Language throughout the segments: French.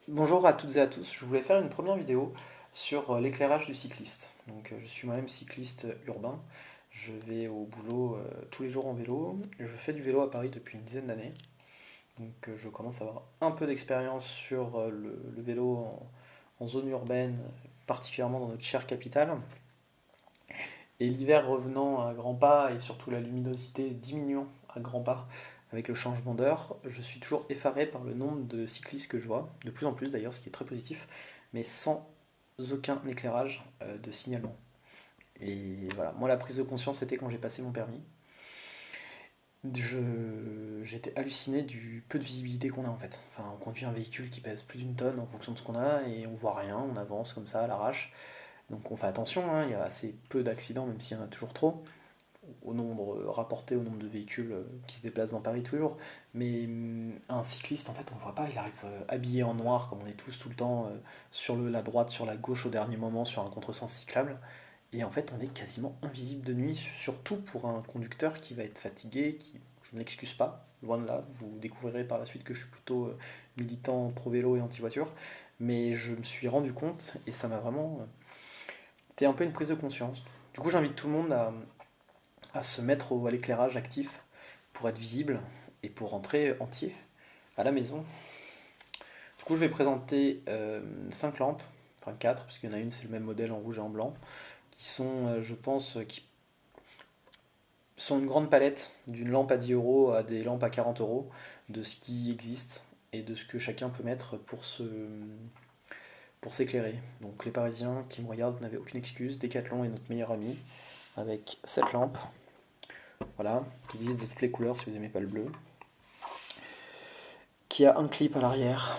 Bonjour à toutes et à tous, je voulais faire une première vidéo sur l'éclairage du cycliste. Je suis moi-même cycliste urbain, je vais au boulot tous les jours en vélo, je fais du vélo à Paris depuis une dizaine d'années, je commence à avoir un peu d'expérience sur le vélo en zone urbaine, particulièrement dans notre chère capitale. Et l'hiver revenant à grands pas et surtout la luminosité diminuant à grands pas avec le changement d'heure, je suis toujours effaré par le nombre de cyclistes que je vois, de plus en plus d'ailleurs, ce qui est très positif, mais sans aucun éclairage de signalement. Et voilà, moi la prise de conscience c'était quand j'ai passé mon permis. J'étais halluciné du peu de visibilité qu'on a en fait. Enfin, on conduit un véhicule qui pèse plus d'une tonne en fonction de ce qu'on a et on voit rien, on avance comme ça à l'arrache. Donc on fait attention, hein, il y a assez peu d'accidents, même s'il y en a toujours trop, au nombre rapporté au nombre de véhicules qui se déplacent dans Paris tous les jours. Mais un cycliste, en fait, on ne voit pas, il arrive habillé en noir, comme on est tous tout le temps sur la droite, sur la gauche au dernier moment, sur un contresens cyclable. Et en fait, on est quasiment invisible de nuit, surtout pour un conducteur qui va être fatigué, qui, je ne l'excuse pas, loin de là, vous découvrirez par la suite que je suis plutôt militant pro-vélo et anti-voiture, mais je me suis rendu compte, et ça m'a vraiment c'était un peu une prise de conscience. Du coup, j'invite tout le monde à se mettre à l'éclairage actif pour être visible et pour rentrer entier à la maison. Du coup, je vais présenter 5 lampes, enfin 4, parce qu'il y en a une, c'est le même modèle en rouge et en blanc, qui sont, je pense, qui sont une grande palette, d'une lampe à 10 euros à des lampes à 40 euros, de ce qui existe et de ce que chacun peut mettre pour s'éclairer. Donc les Parisiens qui me regardent, vous n'avez aucune excuse. Decathlon est notre meilleur ami, avec cette lampe, voilà, qui existe de toutes les couleurs si vous n'aimez pas le bleu, qui a un clip à l'arrière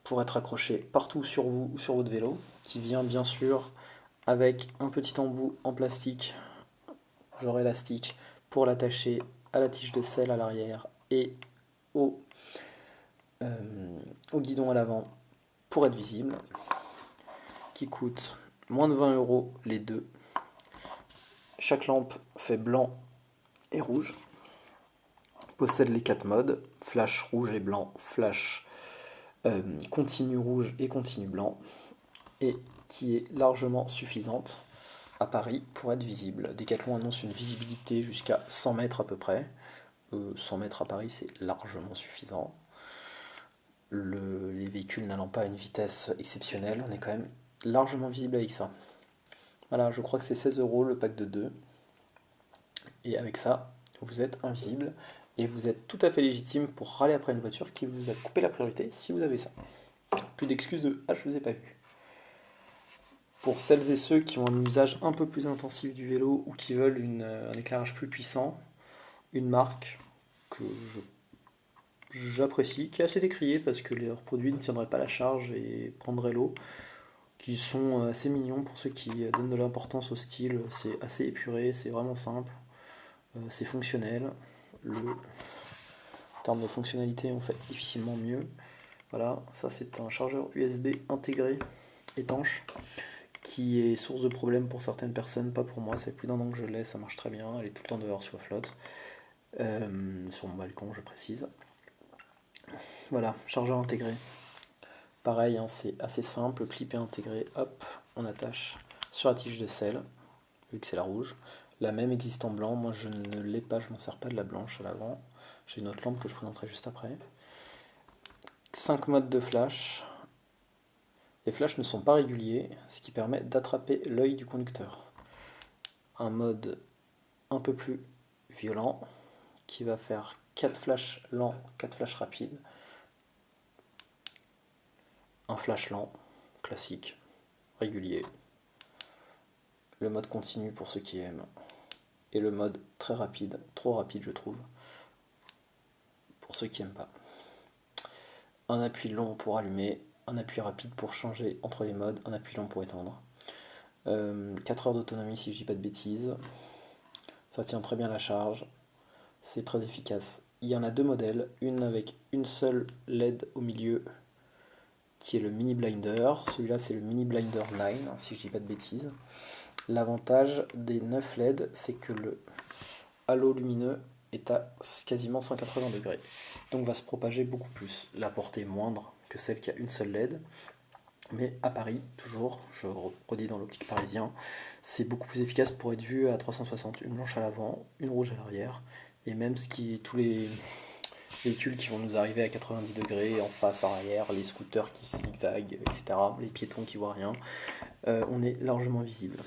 pour être accroché partout sur vous ou sur votre vélo, qui vient bien sûr avec un petit embout en plastique, genre élastique, pour l'attacher à la tige de selle à l'arrière et au, au guidon à l'avant pour être visible, qui coûte moins de 20 euros les deux. Chaque lampe fait blanc et rouge, possède les 4 modes, flash rouge et blanc, flash continu rouge et continu blanc, et qui est largement suffisante à Paris pour être visible. Decathlon annonce une visibilité jusqu'à 100 mètres à peu près. 100 mètres à Paris, c'est largement suffisant. Les véhicules n'allant pas à une vitesse exceptionnelle, on est quand même largement visible avec ça. Voilà, je crois que c'est 16 euros le pack de 2. Et avec ça, vous êtes invisible et vous êtes tout à fait légitime pour râler après une voiture qui vous a coupé la priorité si vous avez ça. Plus d'excuses de ah, je vous ai pas vu. Pour celles et ceux qui ont un usage un peu plus intensif du vélo ou qui veulent un éclairage plus puissant, une marque que j'apprécie, qui est assez décriée parce que leurs produits ne tiendraient pas la charge et prendraient l'eau, qui sont assez mignons pour ceux qui donnent de l'importance au style. C'est assez épuré, c'est vraiment simple, c'est fonctionnel. En termes de fonctionnalité, on fait difficilement mieux. Voilà, ça c'est un chargeur USB intégré, étanche, qui est source de problème pour certaines personnes, pas pour moi. C'est plus d'un an que je l'ai, ça marche très bien. Elle est tout le temps dehors sur la flotte, sur mon balcon, je précise. Voilà, chargeur intégré. Pareil, hein, c'est assez simple, le clip est intégré, hop, on attache sur la tige de sel, vu que c'est la rouge. La même existe en blanc, moi je ne l'ai pas, je m'en sers pas de la blanche à l'avant. J'ai une autre lampe que je présenterai juste après. 5 modes de flash. Les flashs ne sont pas réguliers, ce qui permet d'attraper l'œil du conducteur. Un mode un peu plus violent qui va faire 4 flashs lents, 4 flashs rapides. Un flash lent, classique, régulier. Le mode continu pour ceux qui aiment. Et le mode très rapide, trop rapide je trouve, pour ceux qui n'aiment pas. Un appui long pour allumer, un appui rapide pour changer entre les modes, un appui long pour éteindre. 4 heures d'autonomie si je dis pas de bêtises. Ça tient très bien la charge, c'est très efficace. Il y en a deux modèles, une avec une seule LED au milieu, qui est le mini blinder. Celui-là c'est le mini blinder 9, si je dis pas de bêtises. L'avantage des 9 LED, c'est que le halo lumineux est à quasiment 180 degrés, donc va se propager beaucoup plus. La portée est moindre que celle qui a une seule LED. Mais à Paris, toujours, je redis dans l'optique parisien, c'est beaucoup plus efficace pour être vu à 360, une blanche à l'avant, une rouge à l'arrière, et même tous les véhicules qui vont nous arriver à 90 degrés, en face, arrière, les scooters qui zigzaguent, etc., les piétons qui voient rien, on est largement visible.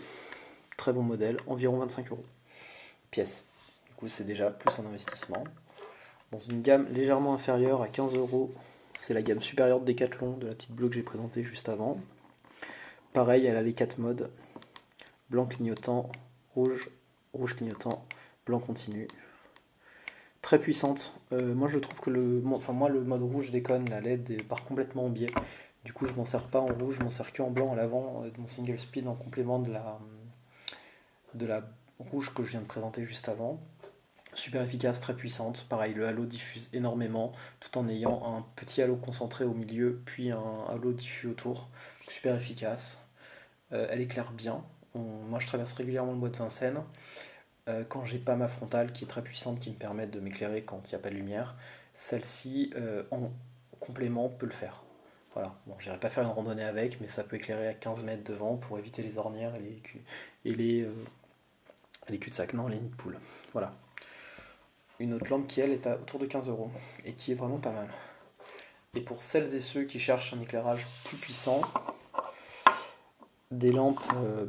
Très bon modèle, environ 25 euros pièce. Du coup, c'est déjà plus un investissement. Dans une gamme légèrement inférieure à 15 euros, c'est la gamme supérieure de Decathlon, de la petite bleue que j'ai présentée juste avant. Pareil, elle a les 4 modes, blanc clignotant, rouge, rouge clignotant, blanc continu. Très puissante. Moi je trouve que le mode rouge déconne, la LED part complètement en biais. Du coup je m'en sers pas en rouge, je m'en sers que en blanc à l'avant de mon single speed en complément de la rouge que je viens de présenter juste avant. Super efficace, très puissante. Pareil, le halo diffuse énormément tout en ayant un petit halo concentré au milieu, puis un halo diffus autour. Super efficace. Elle éclaire bien. Moi, je traverse régulièrement le bois de Vincennes. Quand j'ai pas ma frontale qui est très puissante, qui me permet de m'éclairer quand il n'y a pas de lumière, celle-ci, en complément, peut le faire. Voilà. Bon, j'irai pas faire une randonnée avec, mais ça peut éclairer à 15 mètres devant pour éviter les ornières et les cul-de-sac. Non, les nids de poules. Voilà. Une autre lampe qui, elle, est autour de 15 euros et qui est vraiment pas mal. Et pour celles et ceux qui cherchent un éclairage plus puissant, des lampes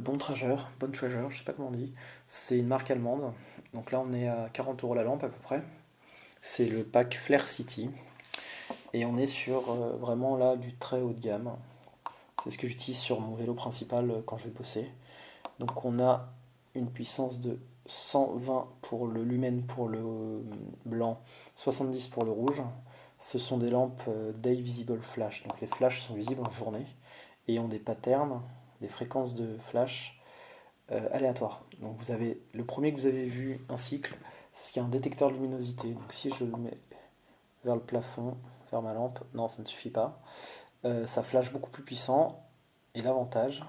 Bontrager, je sais pas comment on dit, c'est une marque allemande. Donc là, on est à 40 euros la lampe à peu près. C'est le pack Flare City. Et on est sur vraiment là du très haut de gamme. C'est ce que j'utilise sur mon vélo principal quand je vais bosser. Donc on a une puissance de 120 pour le lumen pour le blanc, 70 pour le rouge. Ce sont des lampes Day Visible Flash. Donc les flashs sont visibles en journée et ont des patterns, des fréquences de flash aléatoires. Donc vous avez le premier que vous avez vu, un cycle, c'est ce qui est un détecteur de luminosité. Donc si je le mets vers le plafond, vers ma lampe, non ça ne suffit pas. Ça flash beaucoup plus puissant. Et l'avantage,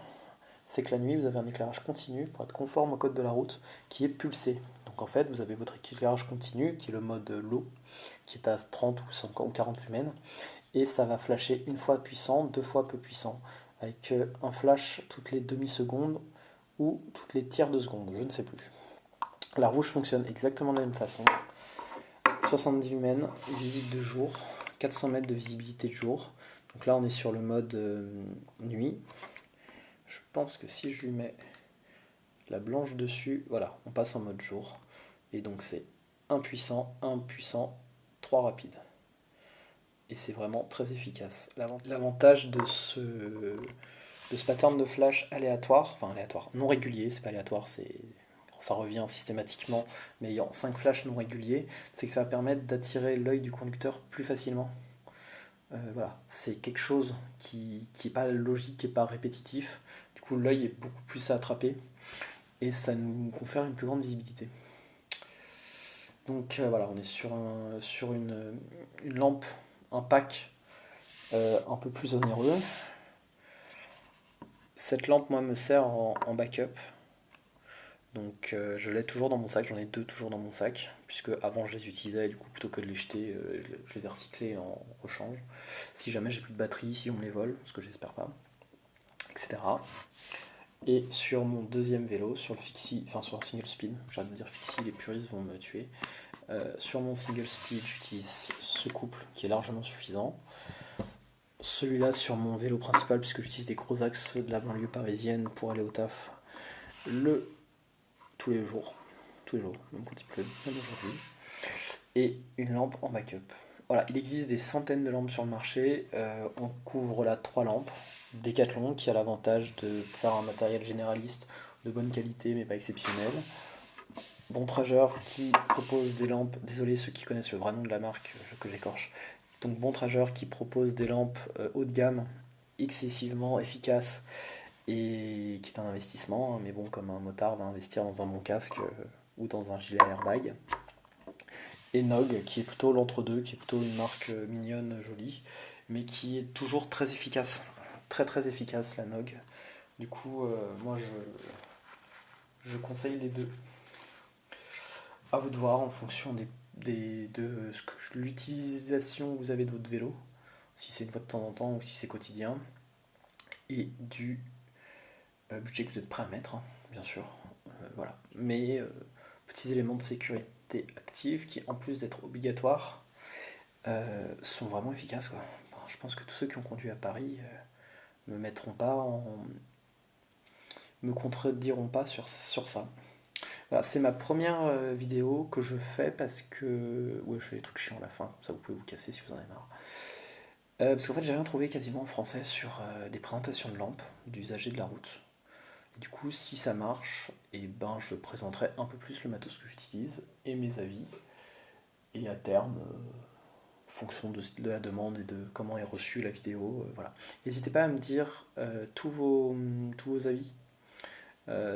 c'est que la nuit, vous avez un éclairage continu pour être conforme au code de la route qui est pulsé. Donc en fait, vous avez votre éclairage continu qui est le mode low, qui est à 30 ou 50 ou 40 lumens, et ça va flasher une fois puissant, deux fois peu puissant, avec un flash toutes les demi-secondes ou toutes les tiers de seconde, je ne sais plus. La rouge fonctionne exactement de la même façon. 70 lumens, visible de jour, 400 mètres de visibilité de jour. Donc là, on est sur le mode nuit. Je pense que si je lui mets la blanche dessus, voilà, on passe en mode jour. Et donc c'est un puissant, 3 rapide. Et c'est vraiment très efficace. L'avantage de ce pattern de flash aléatoire, enfin aléatoire, non régulier, c'est pas aléatoire, ça revient systématiquement, mais ayant 5 flashs non réguliers, c'est que ça va permettre d'attirer l'œil du conducteur plus facilement. Voilà, c'est quelque chose qui n'est pas logique, qui n'est pas répétitif. Du coup, l'œil est beaucoup plus à attraper et ça nous confère une plus grande visibilité. Donc voilà, on est sur une lampe, un pack un peu plus onéreux. Cette lampe, moi, me sert en backup. Donc je l'ai toujours dans mon sac, j'en ai deux toujours dans mon sac, puisque avant je les utilisais, du coup plutôt que de les jeter, je les ai recyclés en rechange. Si jamais j'ai plus de batterie, si on me les vole, ce que j'espère pas, etc. Et sur mon deuxième vélo, sur le fixie, enfin sur un single speed, j'arrête de dire fixie, les puristes vont me tuer. Sur mon single speed, j'utilise ce couple qui est largement suffisant. Celui-là sur mon vélo principal, puisque j'utilise des gros axes de la banlieue parisienne pour aller au taf, tous les jours, même quand il pleut, même aujourd'hui, et une lampe en backup. Voilà, il existe des centaines de lampes sur le marché, on couvre là 3 lampes. Decathlon qui a l'avantage de faire un matériel généraliste de bonne qualité mais pas exceptionnel. Bontrager qui propose des lampes, désolé ceux qui connaissent le vrai nom de la marque que j'écorche, donc Bontrager qui propose des lampes haut de gamme, excessivement efficaces et qui est un investissement, mais bon, comme un motard va investir dans un bon casque ou dans un gilet airbag. Et Nog, qui est plutôt l'entre-deux, qui est plutôt une marque mignonne, jolie, mais qui est toujours très efficace. Très très efficace, la Nog. Du coup, moi je conseille les deux. À vous de voir en fonction de l'utilisation que vous avez de votre vélo. si c'est une fois de temps en temps ou si c'est quotidien, et du budget que vous êtes prêt à mettre, hein, bien sûr. Voilà. Mais petits éléments de sécurité active qui, en plus d'être obligatoires, sont vraiment efficaces, quoi. Bon, je pense que tous ceux qui ont conduit à Paris me mettront pas en... me contrediront pas sur ça. Voilà, c'est ma première vidéo que je fais parce que... Ouais, je fais des trucs chiants à la fin, ça vous pouvez vous casser si vous en avez marre. Parce qu'en fait, j'ai rien trouvé quasiment en français sur des présentations de lampes d'usagers de la route. Du coup, si ça marche, et ben, je présenterai un peu plus le matos que j'utilise et mes avis. Et à terme, fonction de la demande et de comment est reçue la vidéo, voilà. N'hésitez pas à me dire tous vos avis.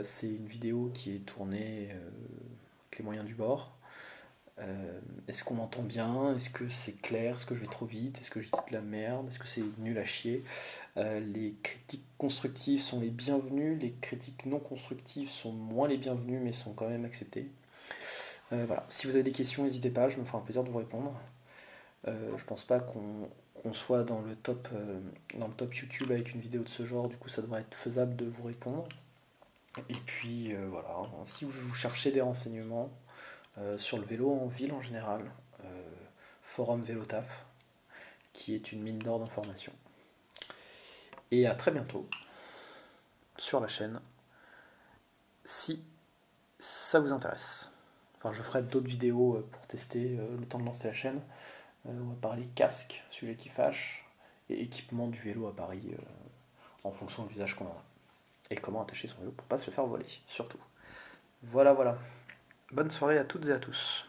C'est une vidéo qui est tournée avec les moyens du bord. Est-ce qu'on m'entend bien? Est-ce que c'est clair? Est-ce que je vais trop vite? Est-ce que je dis de la merde? Est-ce que c'est nul à chier? Les critiques constructives sont les bienvenues, les critiques non constructives sont moins les bienvenues, mais sont quand même acceptées. Voilà. Si vous avez des questions, n'hésitez pas, je me ferai un plaisir de vous répondre. Je pense pas qu'on soit dans le top YouTube avec une vidéo de ce genre, du coup ça devrait être faisable de vous répondre. Et puis voilà, si vous cherchez des renseignements sur le vélo en ville en général, forum Vélotaf, qui est une mine d'or d'informations. Et à très bientôt sur la chaîne, si ça vous intéresse. Enfin, je ferai d'autres vidéos pour tester le temps de lancer la chaîne. On va parler casque, sujet qui fâche, et équipement du vélo à Paris en fonction de l'usage qu'on en a. Et comment attacher son vélo pour pas se le faire voler, surtout. Voilà, voilà. Bonne soirée à toutes et à tous.